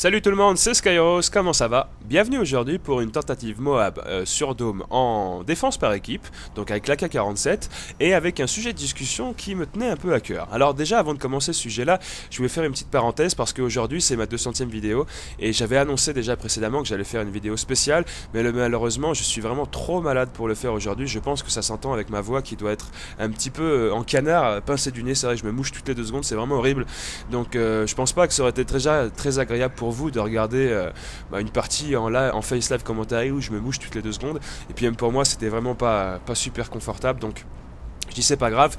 Salut tout le monde, c'est Skyros, comment ça va? Bienvenue aujourd'hui pour une tentative Moab sur Dome en défense par équipe, donc avec l'AK-47, et avec un sujet de discussion qui me tenait un peu à cœur. Alors déjà, avant de commencer ce sujet-là, je voulais faire une petite parenthèse parce qu'aujourd'hui c'est ma 200e vidéo, et j'avais annoncé déjà précédemment que j'allais faire une vidéo spéciale, mais malheureusement je suis vraiment trop malade pour le faire aujourd'hui. Je pense que ça s'entend avec ma voix qui doit être un petit peu en canard, pincée du nez. C'est vrai que je me mouche toutes les 2 secondes, c'est vraiment horrible. Donc je pense pas que ça aurait été très agréable pour vous de regarder une partie en face live commentary où je me mouche toutes les 2 secondes, et puis même pour moi c'était vraiment pas super confortable. Donc je dis c'est pas grave,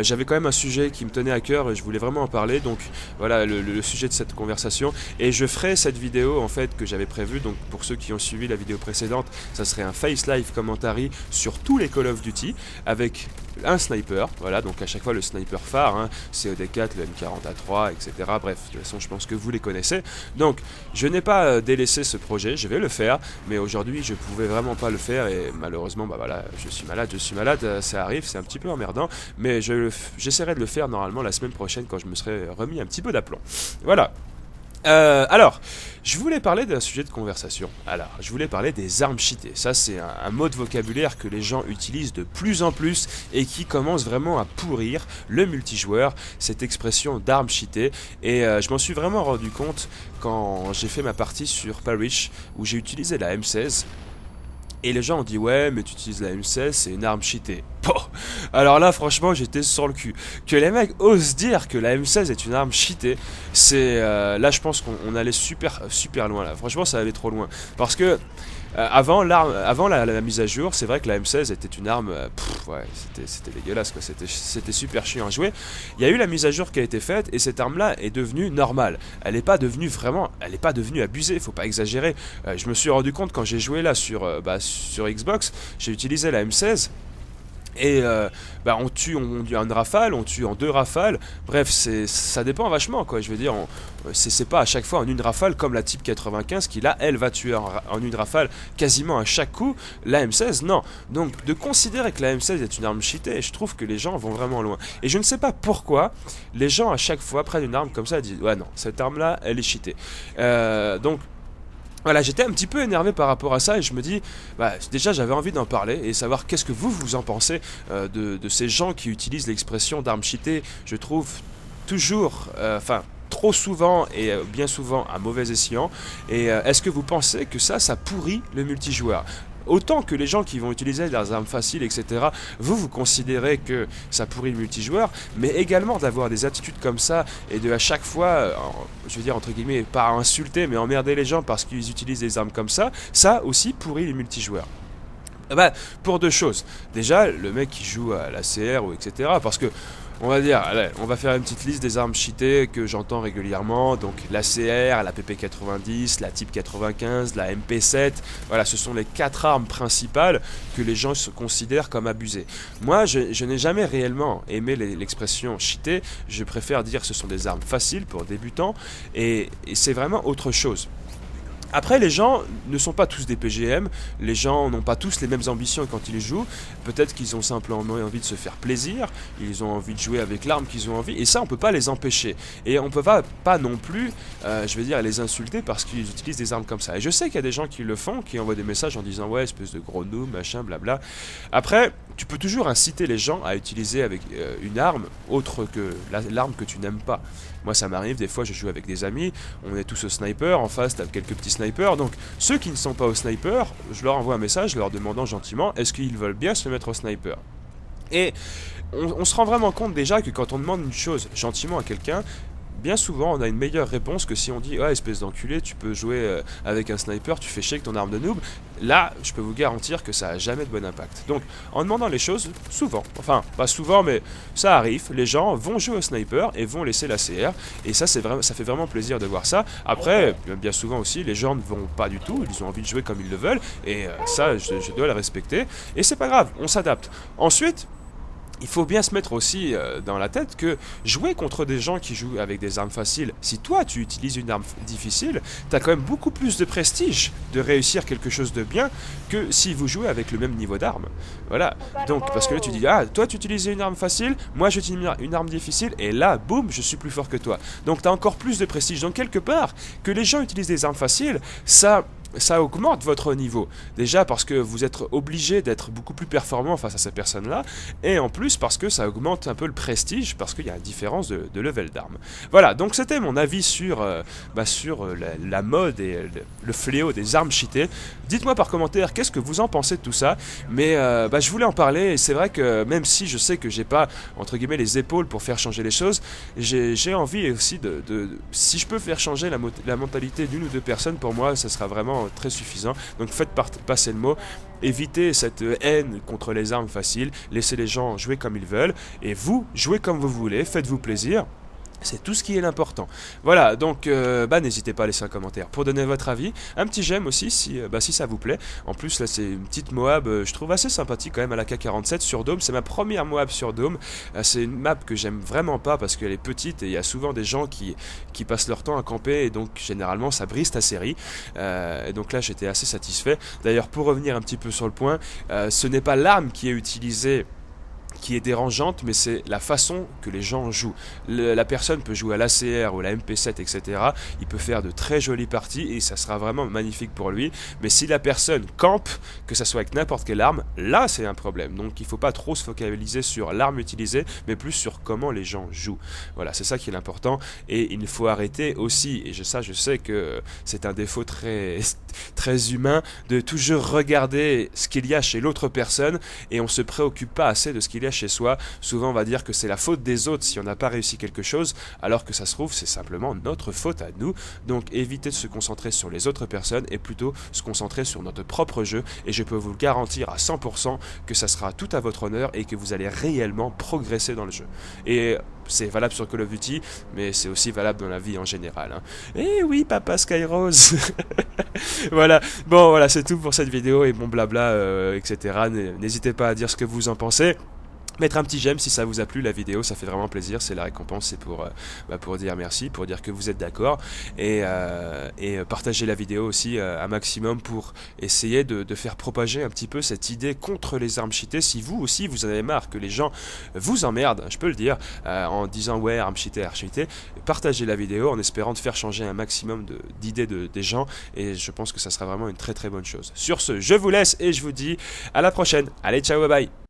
j'avais quand même un sujet qui me tenait à cœur et je voulais vraiment en parler, donc voilà le sujet de cette conversation. Et je ferai cette vidéo en fait que j'avais prévue, donc pour ceux qui ont suivi la vidéo précédente, ça serait un face live commentary sur tous les Call of Duty avec un sniper, voilà, donc à chaque fois le sniper phare, hein, COD4, le M40A3, etc. Bref, de toute façon je pense que vous les connaissez. Donc je n'ai pas délaissé ce projet, je vais le faire, mais aujourd'hui je pouvais vraiment pas le faire et malheureusement bah voilà, je suis malade, ça arrive, c'est un petit peu emmerdant, mais j'essaierai de le faire normalement la semaine prochaine quand je me serai remis un petit peu d'aplomb. Voilà. Alors, je voulais parler d'un sujet de conversation. Alors, je voulais parler des armes cheatées. Ça, c'est un mot de vocabulaire que les gens utilisent de plus en plus et qui commence vraiment à pourrir le multijoueur, cette expression d'armes cheatées. Et je m'en suis vraiment rendu compte quand j'ai fait ma partie sur Parich, où j'ai utilisé la M16. Et les gens ont dit ouais mais tu utilises la M16, c'est une arme cheatée. Bon, alors là franchement j'étais sur le cul. Que les mecs osent dire que la M16 est une arme cheatée, c'est là je pense qu'on allait super loin là. Franchement ça allait trop loin. Parce que avant la mise à jour, c'est vrai que la M16 était une arme, ouais, c'était dégueulasse quoi, c'était super chiant à jouer. Il y a eu la mise à jour qui a été faite et cette arme là est devenue normale. Elle n'est pas devenue abusée, faut pas exagérer. Je me suis rendu compte quand j'ai joué là sur Xbox, j'ai utilisé la M16. Et on tue en une rafale, on tue en 2 rafales. Bref, ça dépend vachement quoi. Je veux dire, c'est pas à chaque fois en une rafale comme la Type 95 qui là, elle va tuer en une rafale quasiment à chaque coup. La M16, non. Donc de considérer que la M16 est une arme cheatée, je trouve que les gens vont vraiment loin. Et je ne sais pas pourquoi les gens à chaque fois prennent une arme comme ça et disent ouais non, cette arme là, elle est cheatée. Donc voilà, j'étais un petit peu énervé par rapport à ça et je me dis, déjà j'avais envie d'en parler et savoir qu'est-ce que vous en pensez de ces gens qui utilisent l'expression d'armes cheatées. Je trouve toujours, trop souvent et bien souvent à mauvais escient. Et est-ce que vous pensez que ça pourrit le multijoueur ? Autant que les gens qui vont utiliser des armes faciles, etc., vous considérez que ça pourrit le multijoueur, mais également d'avoir des attitudes comme ça et de à chaque fois, je veux dire entre guillemets, pas insulter, mais emmerder les gens parce qu'ils utilisent des armes comme ça aussi pourrit les multijoueurs. Pour 2 choses. Déjà, le mec qui joue à la CR ou etc., parce que on va dire, allez, on va faire une petite liste des armes cheatées que j'entends régulièrement. Donc la CR, la PP90, la Type 95, la MP7. Voilà, ce sont les 4 armes principales que les gens se considèrent comme abusées. Moi, je n'ai jamais réellement aimé l'expression cheatée. Je préfère dire que ce sont des armes faciles pour débutants. Et c'est vraiment autre chose. Après, les gens ne sont pas tous des PGM, les gens n'ont pas tous les mêmes ambitions quand ils jouent. Peut-être qu'ils ont simplement envie de se faire plaisir, ils ont envie de jouer avec l'arme qu'ils ont envie, et ça on peut pas les empêcher. Et on peut pas non plus, les insulter parce qu'ils utilisent des armes comme ça. Et je sais qu'il y a des gens qui le font, qui envoient des messages en disant ouais espèce de gros noob, machin, blabla. Après, tu peux toujours inciter les gens à utiliser avec une arme autre que l'arme que tu n'aimes pas. Moi ça m'arrive, des fois je joue avec des amis, on est tous au sniper, en face t'as quelques petits snipers, donc ceux qui ne sont pas au sniper, je leur envoie un message leur demandant gentiment est-ce qu'ils veulent bien se mettre au sniper. Et on se rend vraiment compte déjà que quand on demande une chose gentiment à quelqu'un, bien souvent on a une meilleure réponse que si on dit espèce d'enculé, tu peux jouer avec un sniper, tu fais chier avec ton arme de noob. Là je peux vous garantir que ça a jamais de bon impact. Donc en demandant les choses, souvent, enfin pas souvent mais ça arrive, les gens vont jouer au sniper et vont laisser la CR, et ça ça fait vraiment plaisir de voir ça. Après bien souvent aussi les gens ne vont pas du tout, ils ont envie de jouer comme ils le veulent, et ça je dois le respecter, et c'est pas grave, on s'adapte. Ensuite il faut bien se mettre aussi dans la tête que jouer contre des gens qui jouent avec des armes faciles, si toi tu utilises une arme difficile, t'as quand même beaucoup plus de prestige de réussir quelque chose de bien que si vous jouez avec le même niveau d'arme. Voilà. Donc, parce que là tu dis, ah, toi tu utilises une arme facile, moi j'utilise une arme difficile, et là, boum, je suis plus fort que toi. Donc t'as encore plus de prestige. Donc quelque part, que les gens utilisent des armes faciles, ça augmente votre niveau. Déjà parce que vous êtes obligé d'être beaucoup plus performant face à ces personnes-là, et en plus parce que ça augmente un peu le prestige, parce qu'il y a une différence de level d'armes. Voilà, donc c'était mon avis sur, la mode et le fléau des armes cheatées. Dites-moi par commentaire qu'est-ce que vous en pensez de tout ça, mais je voulais en parler, et c'est vrai que même si je sais que j'ai pas, entre guillemets, les épaules pour faire changer les choses, j'ai envie aussi si je peux faire changer la mentalité d'une ou deux personnes, pour moi, ça sera vraiment très suffisant. Donc faites passer le mot, évitez cette haine contre les armes faciles, laissez les gens jouer comme ils veulent, et vous, jouez comme vous voulez, faites-vous plaisir. C'est tout ce qui est l'important. Voilà, donc n'hésitez pas à laisser un commentaire pour donner votre avis. Un petit j'aime aussi si ça vous plaît. En plus, là, c'est une petite Moab, je trouve assez sympathique quand même à la K47 sur Dome. C'est ma première Moab sur Dome. C'est une map que j'aime vraiment pas parce qu'elle est petite et il y a souvent des gens qui passent leur temps à camper et donc généralement ça brise ta série. Et donc là, j'étais assez satisfait. D'ailleurs, pour revenir un petit peu sur le point, ce n'est pas l'arme qui est utilisée qui est dérangeante, mais c'est la façon que les gens jouent. La personne peut jouer à l'ACR ou à la MP7, etc. Il peut faire de très jolies parties et ça sera vraiment magnifique pour lui. Mais si la personne campe, que ça soit avec n'importe quelle arme, là c'est un problème. Donc il ne faut pas trop se focaliser sur l'arme utilisée, mais plus sur comment les gens jouent. Voilà, c'est ça qui est l'important. Et il faut arrêter aussi, et je sais que c'est un défaut très, très humain, de toujours regarder ce qu'il y a chez l'autre personne et on ne se préoccupe pas assez de ce qu'il y a chez soi. Souvent on va dire que c'est la faute des autres si on n'a pas réussi quelque chose, alors que ça se trouve c'est simplement notre faute à nous. Donc évitez de se concentrer sur les autres personnes et plutôt se concentrer sur notre propre jeu, et je peux vous le garantir à 100% que ça sera tout à votre honneur et que vous allez réellement progresser dans le jeu. Et c'est valable sur Call of Duty, mais c'est aussi valable dans la vie en général, hein. Et oui, papa Skyrose. Voilà, bon voilà, c'est tout pour cette vidéo et bon blabla, etc. N'hésitez pas à dire ce que vous en pensez. Mettre un petit j'aime si ça vous a plu la vidéo, ça fait vraiment plaisir, c'est la récompense, c'est pour dire merci, pour dire que vous êtes d'accord, et partager la vidéo aussi un maximum pour essayer de faire propager un petit peu cette idée contre les armes cheatées. Si vous aussi vous en avez marre que les gens vous emmerdent, je peux le dire, en disant ouais armes cheatées, partagez la vidéo en espérant de faire changer un maximum d'idées des gens, et je pense que ça sera vraiment une très très bonne chose. Sur ce, je vous laisse et je vous dis à la prochaine, allez ciao bye bye.